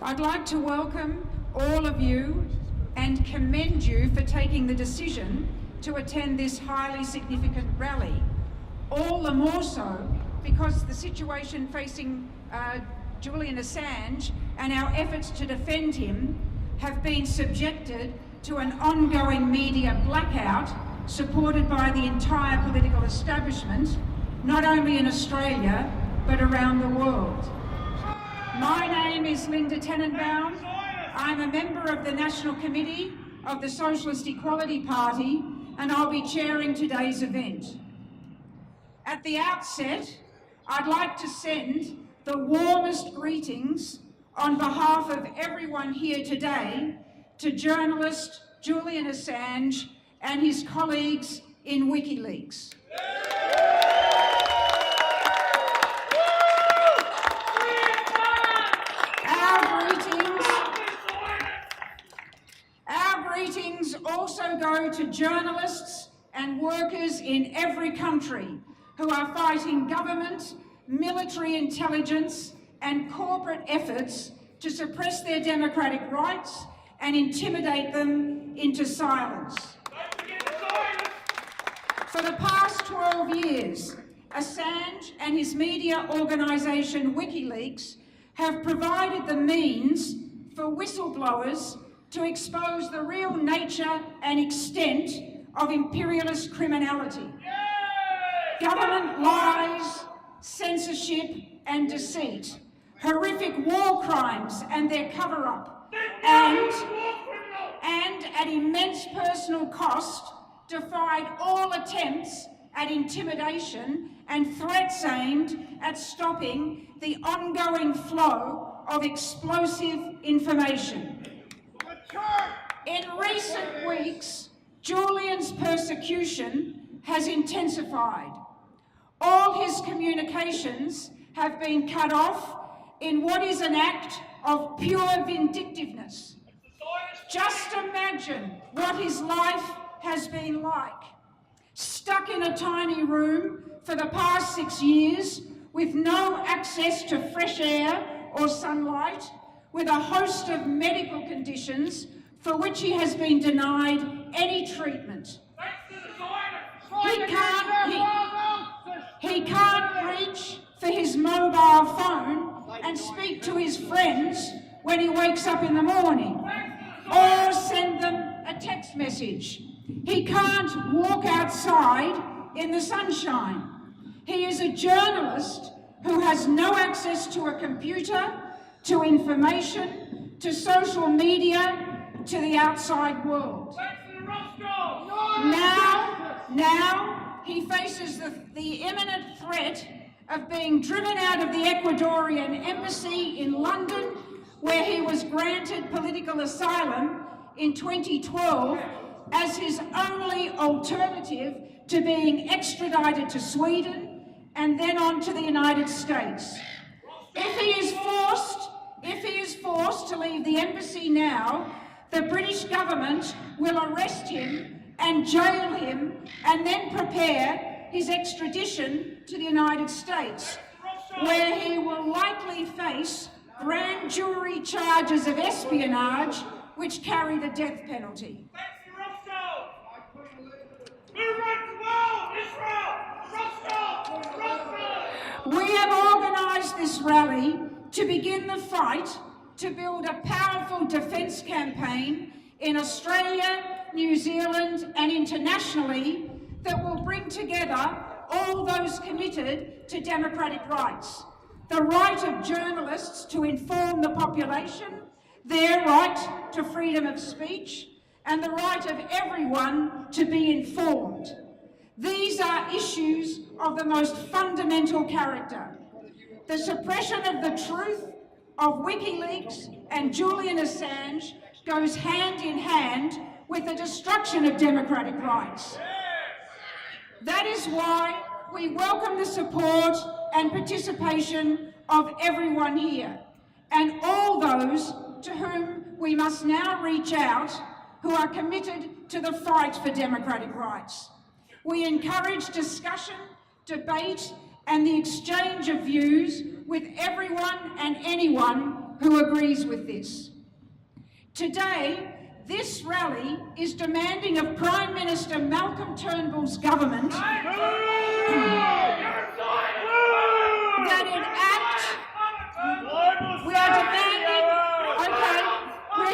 I'd like to welcome all of you and commend you for taking the decision to attend this highly significant rally. All the more so because the situation facing Julian Assange and our efforts to defend him have been subjected to an ongoing media blackout supported by the entire political establishment, not only in Australia, but around the world. My name is Linda Tenenbaum. I'm a member of the National Committee of the Socialist Equality Party, and I'll be chairing today's event. At the outset, I'd like to send the warmest greetings on behalf of everyone here today to journalist Julian Assange and his colleagues in WikiLeaks. Our greetings also go to journalists and workers in every country who are fighting government, military intelligence and corporate efforts to suppress their democratic rights and intimidate them into silence. For the past 12 years, Assange and his media organisation WikiLeaks have provided the means for whistleblowers to expose the real nature and extent of imperialist criminality. Government lies, censorship and deceit, horrific war crimes and their cover-up, and at immense personal cost, defied all attempts at intimidation and threats aimed at stopping the ongoing flow of explosive information. In recent weeks, Julian's persecution has intensified. All his communications have been cut off in what is an act of pure vindictiveness. Just imagine what his life has been like. Stuck in a tiny room for the past 6 years with no access to fresh air or sunlight, with a host of medical conditions for which he has been denied any treatment. He can't reach for his mobile phone and speak to his friends when he wakes up in the morning, or send them a text message. He can't walk outside in the sunshine. He is a journalist who has no access to a computer, to information, to social media, to the outside world. Now he faces the imminent threat of being driven out of the Ecuadorian embassy in London, where he was granted political asylum in 2012 as his only alternative to being extradited to Sweden and then on to the United States. If he is forced to leave the embassy now, the British government will arrest him and jail him and then prepare his extradition to the United States, where he will likely face grand jury charges of espionage which carry the death penalty. We have organised this rally to begin the fight to build a powerful defence campaign in Australia, New Zealand and internationally that will bring together all those committed to democratic rights. The right of journalists to inform the population, their right to freedom of speech, and the right of everyone to be informed. These are issues of the most fundamental character. The suppression of the truth of WikiLeaks and Julian Assange goes hand in hand with the destruction of democratic rights. That is why we welcome the support and participation of everyone here, and all those to whom we must now reach out who are committed to the fight for democratic rights. We encourage discussion, debate and the exchange of views with everyone and anyone who agrees with this. Today, this rally is demanding of Prime Minister Malcolm Turnbull's government that it act. We're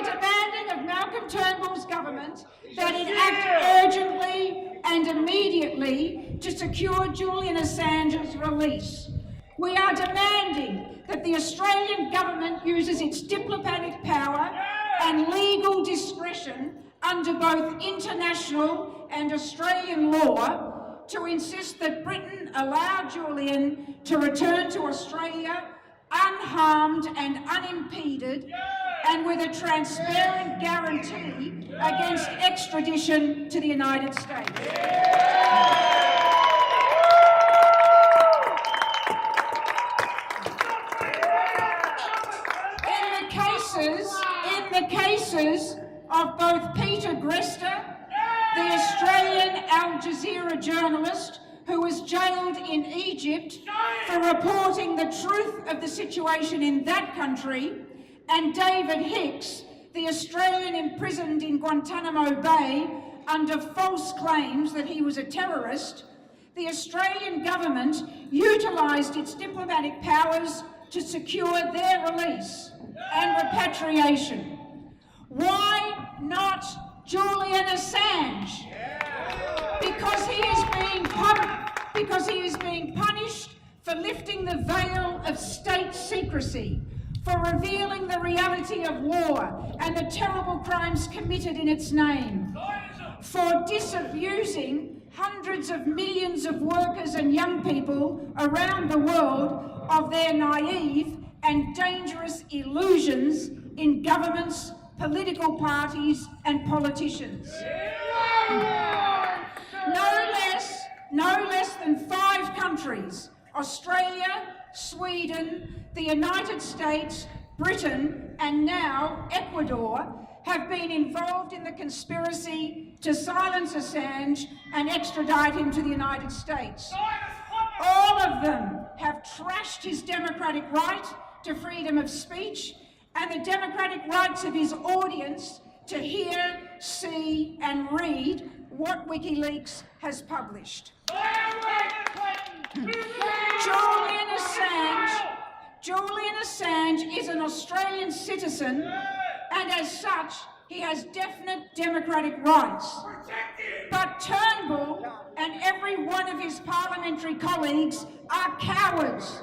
demanding of Malcolm Turnbull's government that it act urgently and immediately to secure Julian Assange's release. We are demanding that the Australian government uses its diplomatic power and legal discretion under both international and Australian law to insist that Britain allow Julian to return to Australia unharmed and unimpeded and with a transparent guarantee against extradition to the United States. In the cases of both Peter Grester, the Australian Al Jazeera journalist who was jailed in Egypt for reporting the truth of the situation in that country, and David Hicks, the Australian imprisoned in Guantanamo Bay under false claims that he was a terrorist, the Australian government utilised its diplomatic powers to secure their release and repatriation. Why not Julian Assange? Because he is being punished for lifting the veil of state secrecy, for revealing the reality of war and the terrible crimes committed in its name, for disabusing hundreds of millions of workers and young people around the world of their naive and dangerous illusions in governments, political parties and politicians. No less than 5 countries, Australia, Sweden, the United States, Britain and now Ecuador, have been involved in the conspiracy to silence Assange and extradite him to the United States. All of them have trashed his democratic right to freedom of speech and the democratic rights of his audience to hear, see and read what WikiLeaks has published. Julian Assange is an Australian citizen, and as such, he has definite democratic rights. But Turnbull and every one of his parliamentary colleagues are cowards.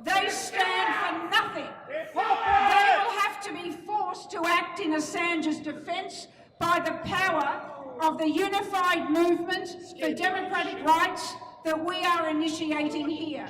They stand for nothing. They will have to be forced to act in Assange's defence by the power of the unified movement for democratic rights that we are initiating here.